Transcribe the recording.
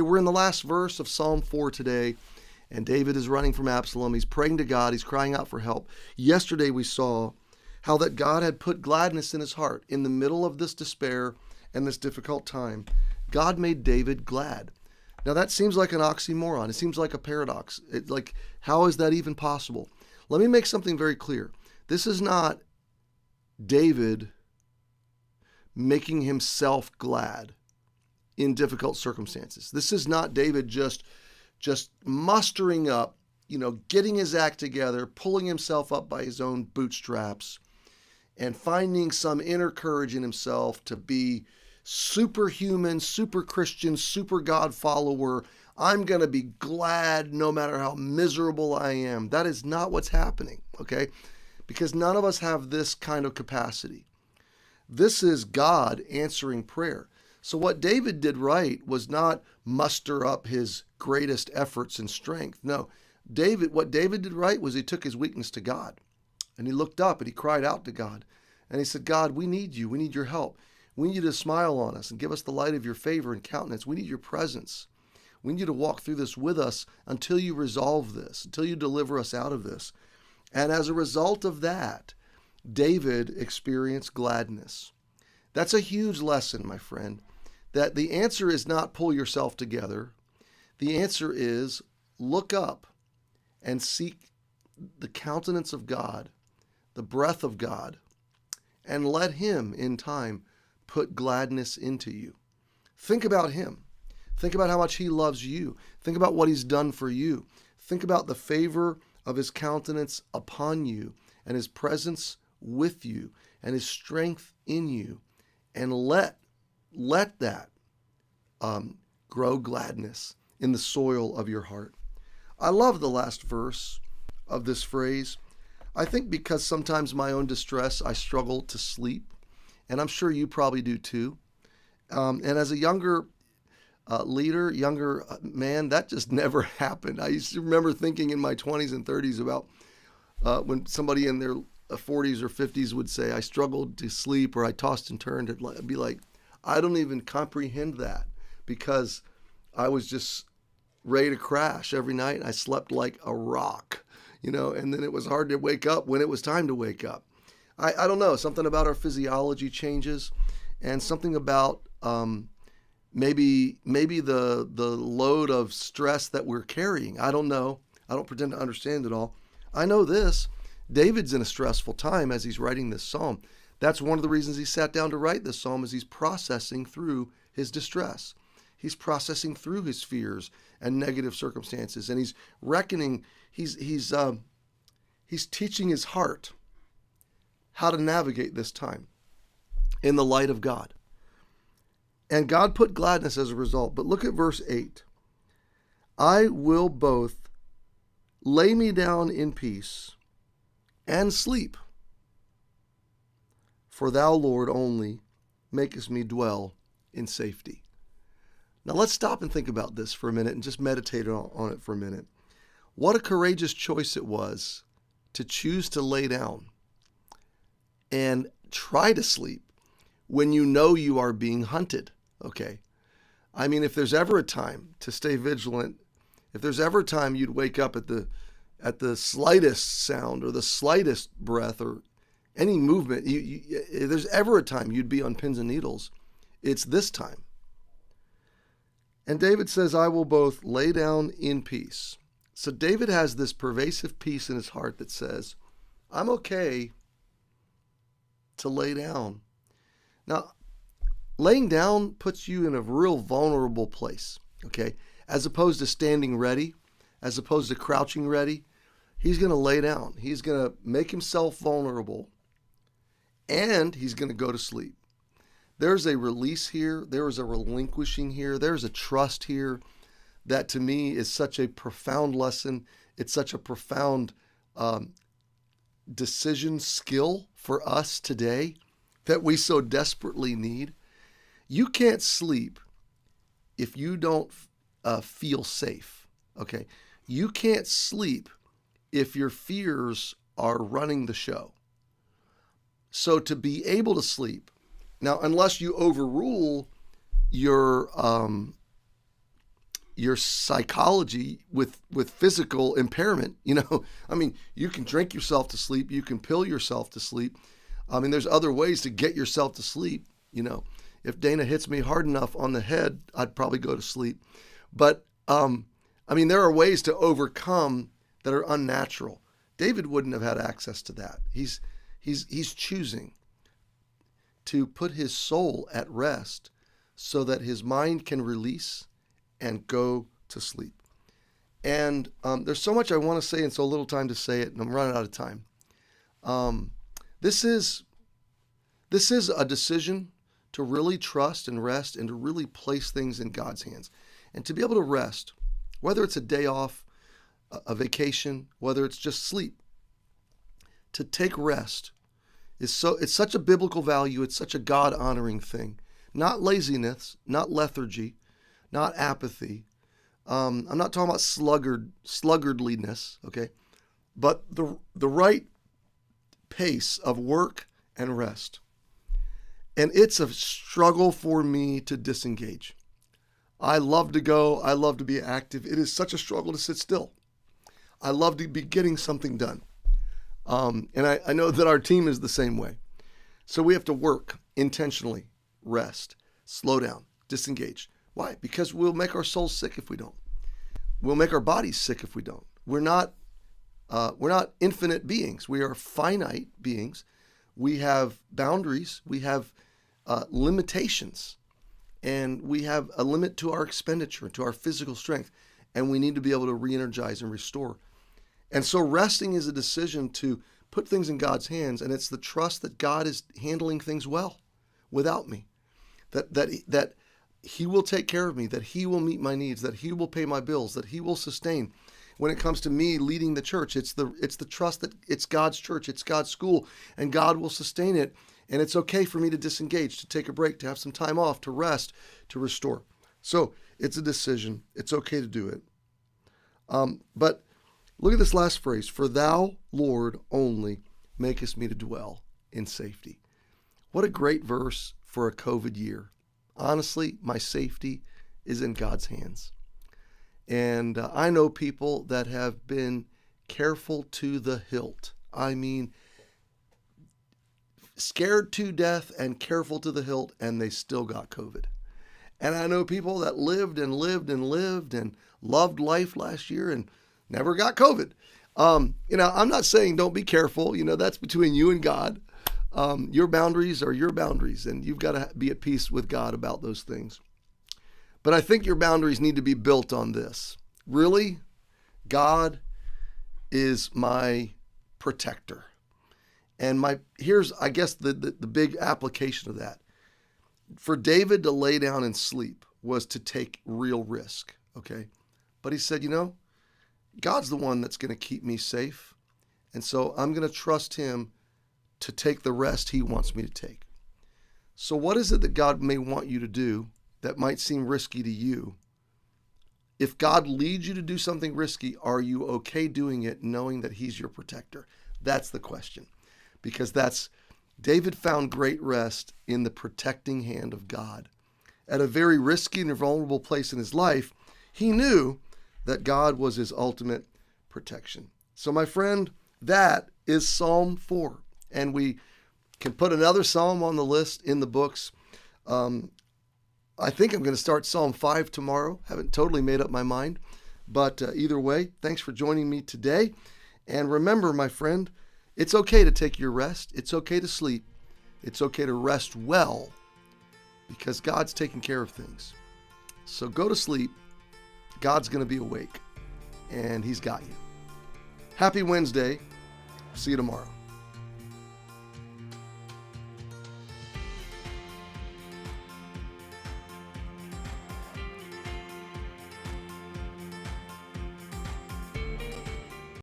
We're in the last verse of Psalm 4 today, and David is running from Absalom. He's praying to God. He's crying out for help. Yesterday we saw how that God had put gladness in his heart in the middle of this despair and this difficult time. God made David glad. Now that seems like an oxymoron. It seems like a paradox. How is that even possible? Let me make something very clear. This is not David making himself glad in difficult circumstances. This is not David just mustering up, getting his act together, pulling himself up by his own bootstraps, and finding some inner courage in himself to be superhuman, super Christian, super God follower. I'm going to be glad no matter how miserable I am. That is not what's happening, okay? Because none of us have this kind of capacity. This is God answering prayer. So what David did right was not muster up his greatest efforts and strength. No, what David did right was he took his weakness to God. And he looked up and he cried out to God. And he said, God, we need you. We need your help. We need you to smile on us and give us the light of your favor and countenance. We need your presence. We need you to walk through this with us until you resolve this, until you deliver us out of this. And as a result of that, David experienced gladness. That's a huge lesson, my friend, that the answer is not pull yourself together. The answer is look up and seek the countenance of God, the breath of God, and let him in time put gladness into you. Think about him. Think about how much he loves you. Think about what he's done for you. Think about the favor of his countenance upon you and his presence with you and his strength in you. And let that grow gladness in the soil of your heart. I love the last verse of this phrase. I think because sometimes my own distress, I struggle to sleep. And I'm sure you probably do too. And as a younger younger man, that just never happened. I used to remember thinking in my 20s and 30s about when somebody in their 40s or 50s would say, I struggled to sleep or I tossed and turned. I'd be like, I don't even comprehend that because I was just ready to crash every night. I slept like a rock, and then it was hard to wake up when it was time to wake up. I don't know, something about our physiology changes and something about maybe the load of stress that we're carrying. I don't know. I don't pretend to understand it all. I know this. David's in a stressful time as he's writing this psalm. That's one of the reasons he sat down to write this psalm, is he's processing through his distress. He's processing through his fears and negative circumstances, and he's reckoning. He's teaching his heart how to navigate this time in the light of God. And God put gladness as a result. But look at verse 8. I will both lay me down in peace and sleep, for thou, Lord, only makest me dwell in safety. Now let's stop and think about this for a minute and just meditate on it for a minute. What a courageous choice it was to choose to lay down and try to sleep when you know you are being hunted, okay? I mean, if there's ever a time to stay vigilant, if there's ever a time you'd wake up at the slightest sound or the slightest breath or any movement, if there's ever a time you'd be on pins and needles, it's this time. And David says, I will both lay down in peace. So David has this pervasive peace in his heart that says, I'm okay to lay down. Now, laying down puts you in a real vulnerable place, okay? As opposed to standing ready, as opposed to crouching ready, he's going to lay down. He's going to make himself vulnerable, and he's going to go to sleep. There's a release here. There is a relinquishing here. There's a trust here that to me is such a profound lesson. It's such a profound decision skill for us today that we so desperately need. You can't sleep if you don't feel safe, okay? You can't sleep if your fears are running the show. So to be able to sleep, now unless you overrule your your psychology with physical impairment. I mean, you can drink yourself to sleep. You can pill yourself to sleep. I mean, there's other ways to get yourself to sleep. If Dana hits me hard enough on the head, I'd probably go to sleep. But, I mean, there are ways to overcome that are unnatural. David wouldn't have had access to that. He's choosing to put his soul at rest so that his mind can release and go to sleep. And there's so much I want to say and so little time to say it, and I'm running out of time. This is a decision to really trust and rest and to really place things in God's hands. And to be able to rest, whether it's a day off, a vacation, whether it's just sleep, to take rest it's such a biblical value. It's such a God-honoring thing. Not laziness, not lethargy, not apathy. I'm not talking about sluggardliness, okay? But the right pace of work and rest. And it's a struggle for me to disengage. I love to go. I love to be active. It is such a struggle to sit still. I love to be getting something done. And I know that our team is the same way. So we have to work intentionally, rest, slow down, disengage. Why? Because we'll make our souls sick if we don't. We'll make our bodies sick if we don't. We're not infinite beings. We are finite beings. We have boundaries. We have limitations. And we have a limit to our expenditure, to our physical strength. And we need to be able to re-energize and restore. And so resting is a decision to put things in God's hands, and it's the trust that God is handling things well without me, that He will take care of me, that He will meet my needs, that He will pay my bills, that He will sustain. When it comes to me leading the church, it's the trust that it's God's church, it's God's school, and God will sustain it. And it's okay for me to disengage, to take a break, to have some time off, to rest, to restore. So it's a decision. It's okay to do it. But look at this last phrase. For thou, Lord, only makest me to dwell in safety. What a great verse for a COVID year. Honestly, my safety is in God's hands. And I know people that have been careful to the hilt. I mean, scared to death and careful to the hilt, and they still got COVID. And I know people that lived and loved life last year and never got COVID. I'm not saying don't be careful. That's between you and God. Your boundaries are your boundaries, and you've got to be at peace with God about those things. But I think your boundaries need to be built on this. Really, God is my protector. And here's, I guess, the big application of that. For David to lay down and sleep was to take real risk, okay? But he said, God's the one that's going to keep me safe. And so I'm going to trust Him to take the rest He wants me to take. So what is it that God may want you to do that might seem risky to you? If God leads you to do something risky, are you okay doing it knowing that He's your protector? That's the question. Because David found great rest in the protecting hand of God. At a very risky and vulnerable place in his life, he knew that God was his ultimate protection. So my friend, that is Psalm 4. And we can put another psalm on the list in the books. I think I'm going to start Psalm 5 tomorrow. Haven't totally made up my mind. But either way, thanks for joining me today. And remember, my friend, it's okay to take your rest. It's okay to sleep. It's okay to rest well because God's taking care of things. So go to sleep. God's going to be awake, and He's got you. Happy Wednesday. See you tomorrow.